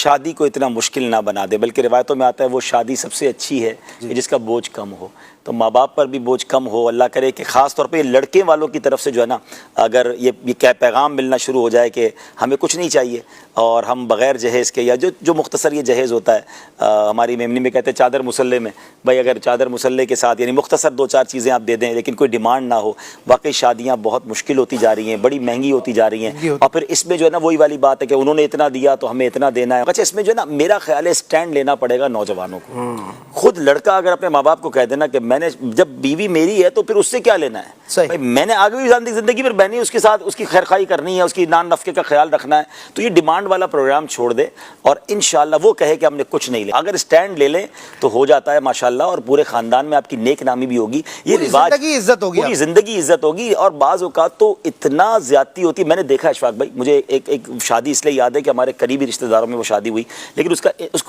شادی کو اتنا مشکل نہ بنا دے، بلکہ روایتوں میں آتا ہے وہ شادی سب سے اچھی ہے کہ جس کا بوجھ کم ہو. تو ماں باپ پر بھی بوجھ کم ہو. اللہ کرے کہ خاص طور پہ لڑکے والوں کی طرف سے جو ہے نا اگر یہ پیغام ملنا شروع ہو جائے کہ ہمیں کچھ نہیں چاہیے اور ہم بغیر جہیز کے، یا جو مختصر یہ جہیز ہوتا ہے، ہماری میمنی میں کہتے ہیں چادر مسلح میں، بھائی اگر چادر مسلح کے ساتھ یعنی مختصر 2-4 چیزیں آپ دے دیں لیکن کوئی ڈیمانڈ نہ ہو. واقعی شادیاں بہت مشکل ہوتی جا رہی ہیں، بڑی مہنگی ہوتی جا رہی ہیں. اور پھر اس میں جو ہے نا وہی والی بات ہے کہ انہوں نے اتنا دیا تو ہمیں اتنا دینا ہے. اچھا اس میں جو ہے نا میرا خیال ہے اسٹینڈ لینا پڑے گا نوجوانوں کو. خود لڑکا اگر اپنے ماں باپ کو کہہ دینا کہ میں نے جب بیوی میری ہے تو پھر اس سے کیا لینا ہے، بھائی میں نے آگے بھی زندگی پھر میں نے اس کے ساتھ اس کی خیرخواہی کرنی ہے، اس کی نان نفقے کا خیال رکھنا ہے. تو یہ ڈیمانڈ والا پروگرام چھوڑ دے اور انشاءاللہ وہ کہے کہ ہم نے کچھ نہیں لیا. اگر اسٹینڈ لے لیں تو ہو جاتا ہے ماشاءاللہ، اور پورے خاندان میں آپ کی نیک نامی بھی ہوگی. یہ رواج پوری زندگی عزت ہوگی. اور بعض اوقات تو اتنا زیادتی ہوتی ہے. میں نے دیکھا اشفاق بھائی، مجھے ایک شادی اس لیے یاد ہے کہ ہمارے قریبی رشتہ داروں میں وہ شادی ہوئی، لیکن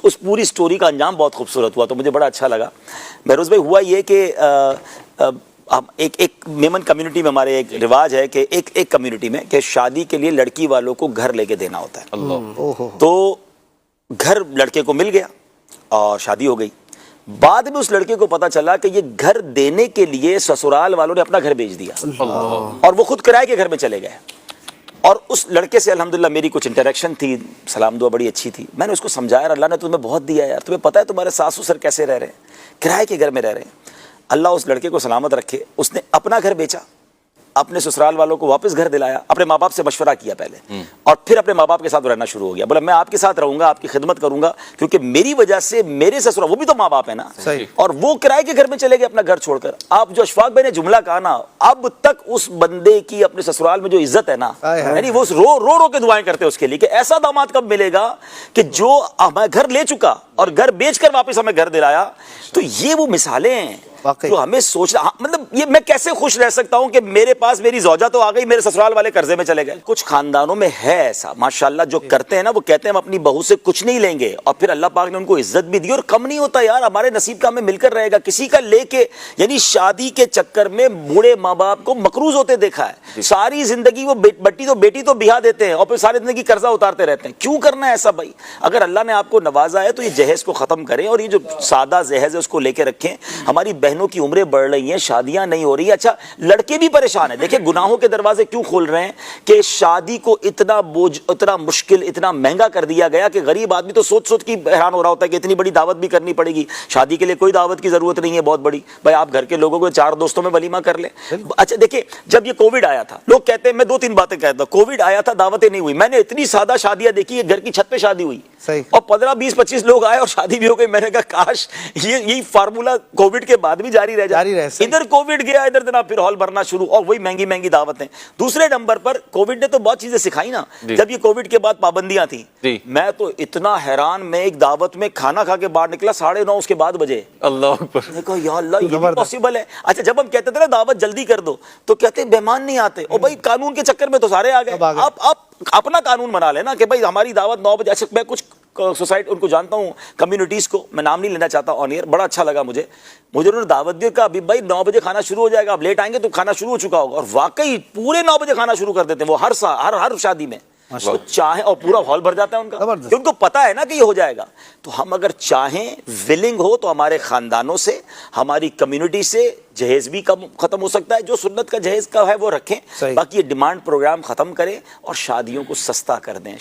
اس پوری سٹوری کا انجام بہت خوبصورت ہوا تو مجھے بڑا اچھا لگا. بہروز بھائی ہوا یہ کہ ایک میمن کمیونٹی میں ہمارے ایک رواج ہے کہ ایک کمیونٹی میں کہ شادی کے لیے لڑکی والوں کو گھر لے کے دینا ہوتا ہے. تو گھر لڑکے کو مل گیا اور شادی ہو گئی. بعد میں اس لڑکے کو پتا چلا کہ یہ گھر دینے کے لیے سسرال والوں نے اپنا گھر بیچ دیا اور وہ خود کرائے کے گھر میں چلے گئے. اور اس لڑکے سے الحمدللہ میری کچھ انٹریکشن تھی، سلام دعا بڑی اچھی تھی. میں نے اس کو سمجھایا اللہ نے تمہیں بہت دیا یار، تمہیں پتہ ہے تمہارے ساس سسر کیسے رہ رہے ہیں، کرائے کے گھر میں رہ رہے ہیں. اللہ اس لڑکے کو سلامت رکھے، اس نے اپنا گھر بیچا، اپنے سسرال والوں کو واپس گھر دلایا، اپنے ماں باپ سے مشورہ کیا پہلے اور پھر اپنے ماں باپ کے ساتھ رہنا شروع ہو گیا. بولا میں آپ کے ساتھ رہوں گا، آپ کی خدمت کروں گا، کیونکہ میری وجہ سے میرے سسرال وہ بھی تو ماں باپ ہے نا، اور وہ کرائے کے گھر میں چلے گئے اپنا گھر چھوڑ کر. آپ جو اشفاق بھائی نے جملہ کہا نا، اب تک اس بندے کی اپنے سسرال میں جو عزت ہے نا، یعنی وہ رو کے دعائیں کرتے ہیں اس کے لیے کہ ایسا داماد کب ملے گا کہ جو ہمیں گھر لے چکا اور گھر بیچ کر واپس ہمیں گھر دلایا. تو یہ وہ مثالیں ہیں تو ہمیں سوچنا، مطلب یہ میں کیسے خوش رہ سکتا ہوں کہ میرے پاس میری زوجہ تو آ گئی، میرے سسرال والے قرضے میں چلے گئے. کچھ خاندانوں میں ہے ایسا ماشاءاللہ جو کرتے ہیں نا، وہ کہتے ہیں ہم اپنی بہو سے کچھ نہیں لیں گے اور پھر اللہ پاک نے ان کو عزت بھی دی. اور کم نہیں ہوتا یار، ہمارے نصیب کا ہمیں مل کر رہے گا. کسی کا لے کے یعنی شادی کے چکر میں بوڑھے ماں باپ کو مقروض ہوتے دیکھا ہے. ساری زندگی وہ بیٹی تو بیاہ دیتے ہیں اور پھر ساری زندگی قرضہ اتارتے رہتے ہیں. کیوں کرنا ہے ایسا بھائی؟ اگر اللہ نے آپ کو نوازا ہے تو یہ جہیز کو ختم کریں اور یہ جو سادہ جہیز ہے اس کو لے کے رکھیں. ہماری بہنوں کی عمریں بڑھ رہی ہیں، شادیاں نہیں ہو رہی. اچھا لڑکے بھی پریشان ہیں. دیکھیں گناہوں کے دروازے کیوں کھول رہے ہیں کہ شادی کو اتنا بوجھ، اتنا مشکل، اتنا مہنگا کر دیا گیا کہ غریب آدمی تو سوچ کے حیران ہو رہا ہوتا ہے کہ اتنی بڑی دعوت بھی کرنی پڑے گی. شادی کے لیے کوئی دعوت کی ضرورت نہیں ہے بہت بڑی، بھائی آپ گھر کے لوگوں کو 4 دوستوں میں ولیمہ کر لیں. اچھا دیکھیں جب یہ کووڈ آیا تھا، لوگ کہتے ہیں، میں 2-3 باتیں کہتا ہوں، کووڈ آیا تھا دعوتیں نہیں ہوئی. میں نے اتنی سادہ شادیاں دیکھی ہے، گھر کی چھت پہ شادی ہوئی اور 15-20-25 لوگ آئے اور شادی بھی ہو گئی. میں نے کہا کاش یہی فارمولا کووڈ کے بعد بھی جاری رہ جائے. ادھر کووڈ گیا، ادھر جناب پھر ہال بھرنا شروع اور وہی مہنگی دعوتیں. دوسرے نمبر پر کووڈ نے تو بہت چیزیں سکھائی نا. جب یہ کووڈ کے بعد پابندیاں تھیں، میں تو اتنا حیران، میں ایک دعوت میں کھانا کھا کے باہر نکلا 9:30 اس کے بعد بجے. اللہ اکبر. میں کہا یا اللہ یہ بھی پاسبل ہے. اچھا جب ہم کہتے تھے نا دعوت جلدی کر دو تو کہتے مہمان نہیں آتے. اور بھائی قانون کے چکر میں تو سارے آ گئے. آپ اپنا قانون بنا لینا کہ بھائی ہماری دعوت 9 بجے. اچھا میں کچھ سوسائٹی ان کو جانتا ہوں، کمیونٹیز کو، میں نام نہیں لینا چاہتا آن ایئر، بڑا اچھا لگا مجھے انہوں نے دعوت دی. کہا ابھی بھائی 9 بجے کھانا شروع ہو جائے گا، آپ لیٹ آئیں گے تو کھانا شروع ہو چکا ہوگا. اور واقعی پورے 9 بجے کھانا شروع کر دیتے ہیں وہ ہر شادی میں. وہ چاہیں اور پورا ہال بھر جاتا ہے ان کا، کہ ان کو پتا ہے نا کہ یہ ہو جائے گا. تو ہم اگر چاہیں، ولنگ ہو تو ہمارے خاندانوں سے، ہماری کمیونٹی سے جہیز بھی ختم ہو سکتا ہے. جو سنت کا جہیز کا ہے وہ رکھیں، باقی یہ ڈیمانڈ پروگرام ختم کریں اور شادیوں کو سستا کر دیں.